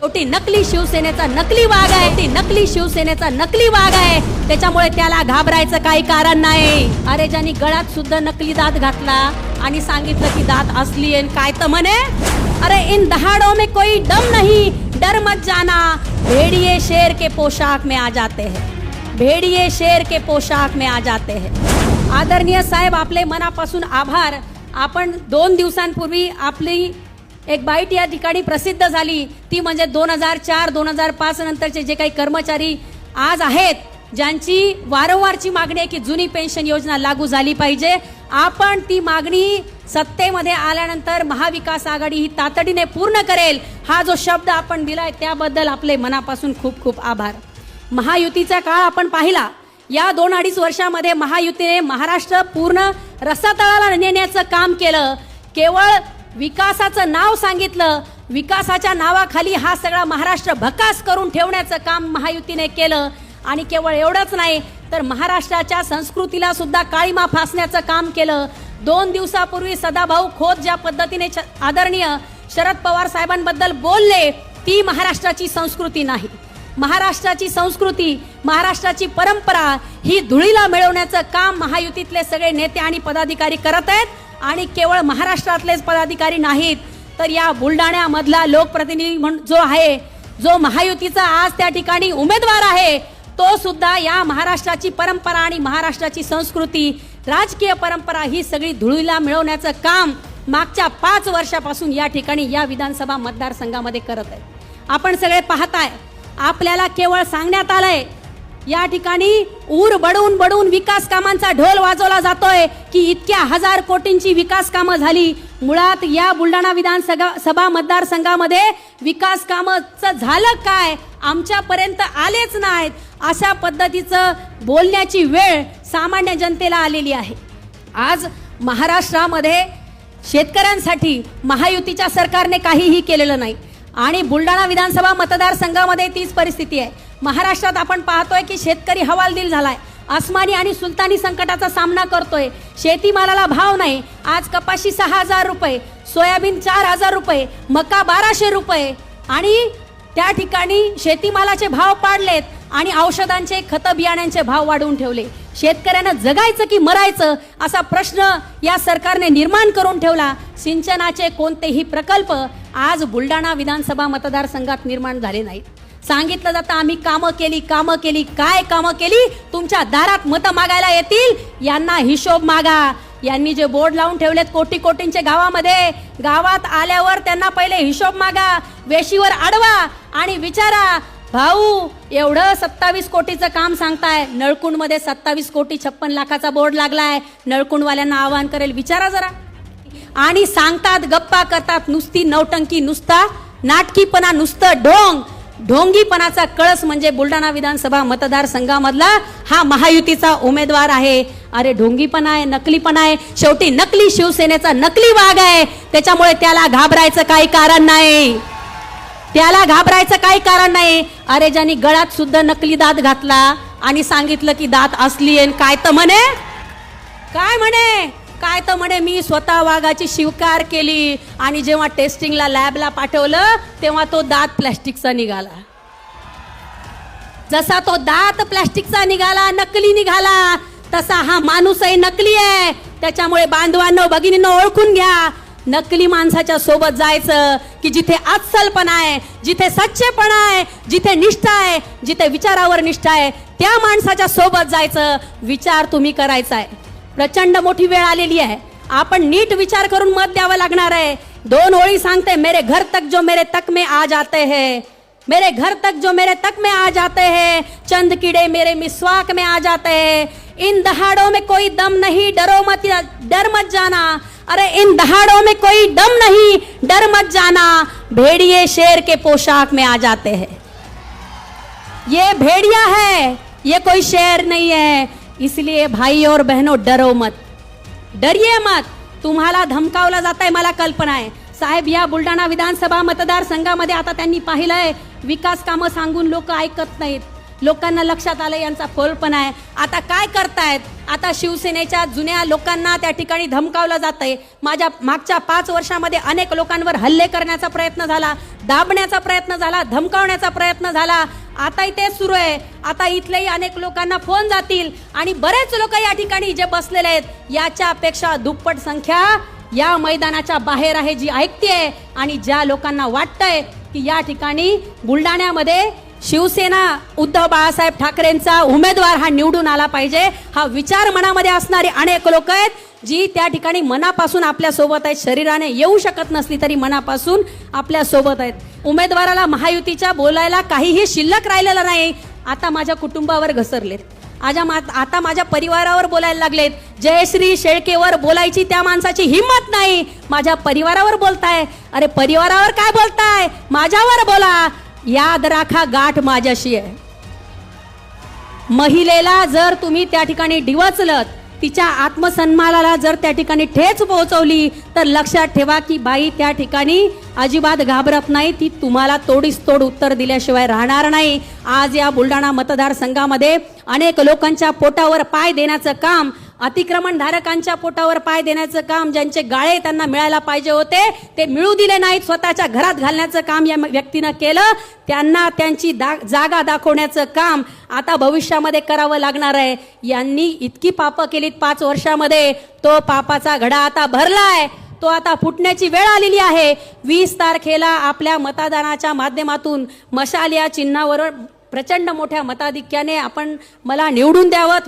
शेवटी नकली शिवसेनेचा नकली वाघ आहे, नकली शिवसेनेचा नकली वाघ आहे, त्याच्यामुळे त्याला घाबरायचं काही कारण नाही. अरे ज्यांनी गळ्यात सुद्धा नकली दात घातला आणि सांगितलं की दात असली आहे, काय तर म्हणे, अरे इन दहाड़ों में कोई दम नहीं, डर मत जाना, भेड़िए शेर के पोशाक में आ जाते हैं, भेड़िए शेर के पोशाक में आ जाते हैं. आदरणीय साहेब, आपले मनापासून आभार. आपण 2 दिवसांपूर्वी आपली एक बाईट या ठिकाणी प्रसिद्ध झाली, ती म्हणजे 2004-2005 नंतरचे जे काही कर्मचारी आज आहेत, ज्यांची वारंवारची मागणी आहे की जुनी पेन्शन योजना लागू झाली पाहिजे. आपण ती मागणी सत्तेमध्ये आल्यानंतर महाविकास आघाडी ही तातडीने पूर्ण करेल, हा जो शब्द आपण दिलाय त्याबद्दल आपले मनापासून खूप खूप आभार. महायुतीचा काळ आपण पाहिला. या 2-2.5 वर्षामध्ये महायुतीने महाराष्ट्र पूर्ण रसातळाला नेण्याचं काम केलं. केवळ विकासाचं नाव सांगितलं, विकासाच्या नावाखाली हा सगळा महाराष्ट्र भकास करून ठेवण्याचं काम महायुतीने केलं. आणि केवळ एवढंच नाही तर महाराष्ट्राच्या संस्कृतीला सुद्धा काळीमा फासण्याचं काम केलं. 2 दिवसापूर्वी सदाभाऊ खोत ज्या पद्धतीने आदरणीय शरद पवार साहेबांबद्दल बोलले, ती महाराष्ट्राची संस्कृती नाही. महाराष्ट्राची संस्कृती, महाराष्ट्राची परंपरा ही धुळीला मिळवण्याचं काम महायुतीतले सगळे नेते आणि पदाधिकारी करत आहेत. आणि केवळ महाराष्ट्रातलेच पदाधिकारी नाहीत, तर या बुलढाण्यामधला लोकप्रतिनिधी जो आहे, जो महायुतीचा आज त्या ठिकाणी उमेदवार आहे, तो सुद्धा या महाराष्ट्राची परंपरा आणि महाराष्ट्राची संस्कृती, राजकीय परंपरा ही सगळी धुळीला मिळवण्याचं काम मागच्या 5 वर्षापासून या ठिकाणी या विधानसभा मतदारसंघामध्ये करत आहे. आपण सगळे पाहताय, आपल्याला केवळ सांगण्यात आलंय, या ठिकाणी ऊर बडवून बडवून विकास कामांचा ढोल वाजवला जातोय की इतक्या 1000 कोटींची विकास कामं झाली. मुळात या बुलढाणा विधानसभा मतदारसंघामध्ये विकास कामाचं झालं काय, आमच्यापर्यंत आलेच नाहीत, अशा पद्धतीचं बोलण्याची वेळ सामान्य जनतेला आलेली आहे. आज महाराष्ट्रामध्ये शेतकऱ्यांसाठी महायुतीच्या सरकारने काहीही केलेलं नाही आणि बुलढाणा विधानसभा मतदारसंघामध्ये तीच परिस्थिती आहे. महाराष्ट्रात आपण पाहतोय की शेतकरी हवालदिल झालाय, अस्मानी आणि सुलतानी संकटाचा सामना करतोय. शेतीमालाला भाव नाही. आज कपाशी 6000 रुपये, सोयाबीन 4000 रुपये, मका 1200 रुपये आणि त्या ठिकाणी शेतीमालाचे भाव पाडलेत आणि औषधांचे, खत बियाण्यांचे भाव वाढवून ठेवले. शेतकऱ्यांना जगायचं की मरायचं असा प्रश्न या सरकारने निर्माण करून ठेवला. सिंचनाचे कोणतेही प्रकल्प आज बुलढाणा विधानसभा मतदारसंघात निर्माण झाले नाहीत. सांगितलं जातं आम्ही कामं केली. काय कामं केली? तुमच्या दारात मतं मागायला येतील, यांना हिशोब मागा. यांनी जे बोर्ड लावून ठेवलेत कोटींचे गावामध्ये, गावात आल्यावर त्यांना पहिले हिशोब मागा, वेशीवर अडवा आणि विचारा, भाऊ एवढं 27 कोटीचं काम सांगताय, नळकुंडमध्ये 27 कोटी 56 लाखाचा बोर्ड लागलाय, नळकुंडवाल्यांना आवाहन करेल, विचारा जरा. आणि सांगतात, गप्पा करतात, नुसती नौटंकी, नुसता नाटकीपणा, नुसतं ढोंगीपणाचा कळस म्हणजे बुलढाणा विधानसभा मतदारसंघामधला हा महायुतीचा उमेदवार आहे. अरे ढोंगीपणा आहे, नकलीपणा आहे, शेवटी नकली शिवसेनेचा नकली वाघ आहे, त्याच्यामुळे त्याला घाबरायचं काही कारण नाही. त्याला घाबरायचं काही कारण नाही. अरे ज्यांनी गळ्यात सुद्धा नकली दात घातला आणि सांगितलं की दात असली आहे, काय तर म्हणे मी स्वतः वाघाची शिकार केली आणि जेव्हा टेस्टिंगला लॅबला पाठवलं तेव्हा तो दात प्लॅस्टिकचा निघाला. जसा तो दात प्लॅस्टिकचा निघाला, नकली निघाला, तसा हा माणूसही नकली आहे. त्याच्यामुळे बांधवांनो, भगिनींनो, ओळखून घ्या, नकली माणसाच्या सोबत जायचं की जिथे अस्सलपणा आहे, जिथे सच्चेपणा आहे, जिथे निष्ठा आहे, जिथे विचारावर निष्ठा आहे, त्या माणसाच्या सोबत जायचं. विचार तुम्ही करायचा आहे. प्रचंड मोठी वेळ आलेली आहे. आपण नीट विचार करून मत द्यावं लागणार आहे. 2 ओळी सांगते, मेरे घर तक जो मेरे तक में आ जाते हैं, मेरे घर तक जो मेरे तक में आ जाते हैं, चंद कीड़े मेरे मिसवाक में आ जाते हैं, इन दहाड़ों में कोई दम नहीं, डर मत जाना. अरे इन दहाड़ों में कोई दम नहीं, डर मत जाना, भेड़िए शेर के पोशाक में आ जाते हैं. ये भेड़िया है, ये कोई शेर नहीं है. इसलिए भाई और बहनों, डरो मत, डरिए मत. तुम्हाला धमकावला जात आहे, मला कल्पना आहे. साहेब, या बुलढाणा विधानसभा मतदारसंघामध्ये आता त्यांनी पाहिलंय, विकास कामं सांगून लोक ऐकत नाहीत. लोकांना लक्षात आलं यांचा फोलपणा आहे. आता काय करतायत, आता शिवसेनेच्या जुन्या लोकांना त्या ठिकाणी धमकावलं जातंय. माझ्या मागच्या 5 वर्षामध्ये अनेक लोकांवर हल्ले करण्याचा प्रयत्न झाला, दाबण्याचा प्रयत्न झाला, धमकावण्याचा प्रयत्न झाला. आताही तेच सुरू आहे. आता इथलेही अनेक लोकांना फोन जातील आणि बरेच लोक या ठिकाणी जे बसलेले आहेत याच्यापेक्षा दुप्पट संख्या या मैदानाच्या बाहेर आहे जी ऐकतेय. आणि ज्या लोकांना वाटतंय की या ठिकाणी बुलढाण्यामध्ये शिवसेना उद्धव बाळासाहेब ठाकरेंचा उमेदवार हा निवडून आला पाहिजे, हा विचार मनामध्ये असणारी अनेक लोक आहेत जी त्या ठिकाणी मनापासून आपल्या सोबत आहेत. शरीराने येऊ शकत नसली तरी मनापासून आपल्या सोबत आहेत. उमेदवाराला महायुतीच्या बोलायला काहीही शिल्लक राहिलेलं नाही. आता माझ्या कुटुंबावर घसरलेत, आता माझ्या परिवारावर बोलायला लागलेत. जयश्री शेळकेवर बोलायची त्या माणसाची हिंमत नाही, माझ्या परिवारावर बोलताय. अरे परिवारावर काय बोलताय, माझ्यावर बोला. याद राखा, गाठ माझ्याशी आहे. महिलेला जर तुम्ही त्या ठिकाणी डिवचलत, तिच्या आत्मसन्मानाला जर त्या ठिकाणी ठेच पोहोचवली तर लक्षात ठेवा की बाई त्या ठिकाणी अजिबात घाबरत नाही. ती तुम्हाला तोडीस तोड उत्तर दिल्याशिवाय राहणार नाही. आज या बुलढाणा मतदारसंघामध्ये अनेक लोकांच्या पोटावर पाय देण्याचं काम, अतिक्रमणधारकांच्या पोटावर पाय देण्याचं काम, ज्यांचे गाळे त्यांना मिळायला पाहिजे होते ते मिळू दिले नाहीत, स्वतःच्या घरात घालण्याचं काम या व्यक्तीनं केलं. त्यांना त्यांची जागा दाखवण्याचं काम आता भविष्यामध्ये करावं लागणार आहे. यांनी इतकी पापं केलीत 5 वर्षामध्ये, तो पापाचा घडा आता भरलाय, तो आता फुटण्याची वेळ आलेली आहे. 20 तारखेला आपल्या मतदानाच्या माध्यमातून मशाल या चिन्हावर प्रचंड मोठ्या मताधिक्याने आपण मला निवडून द्यावं.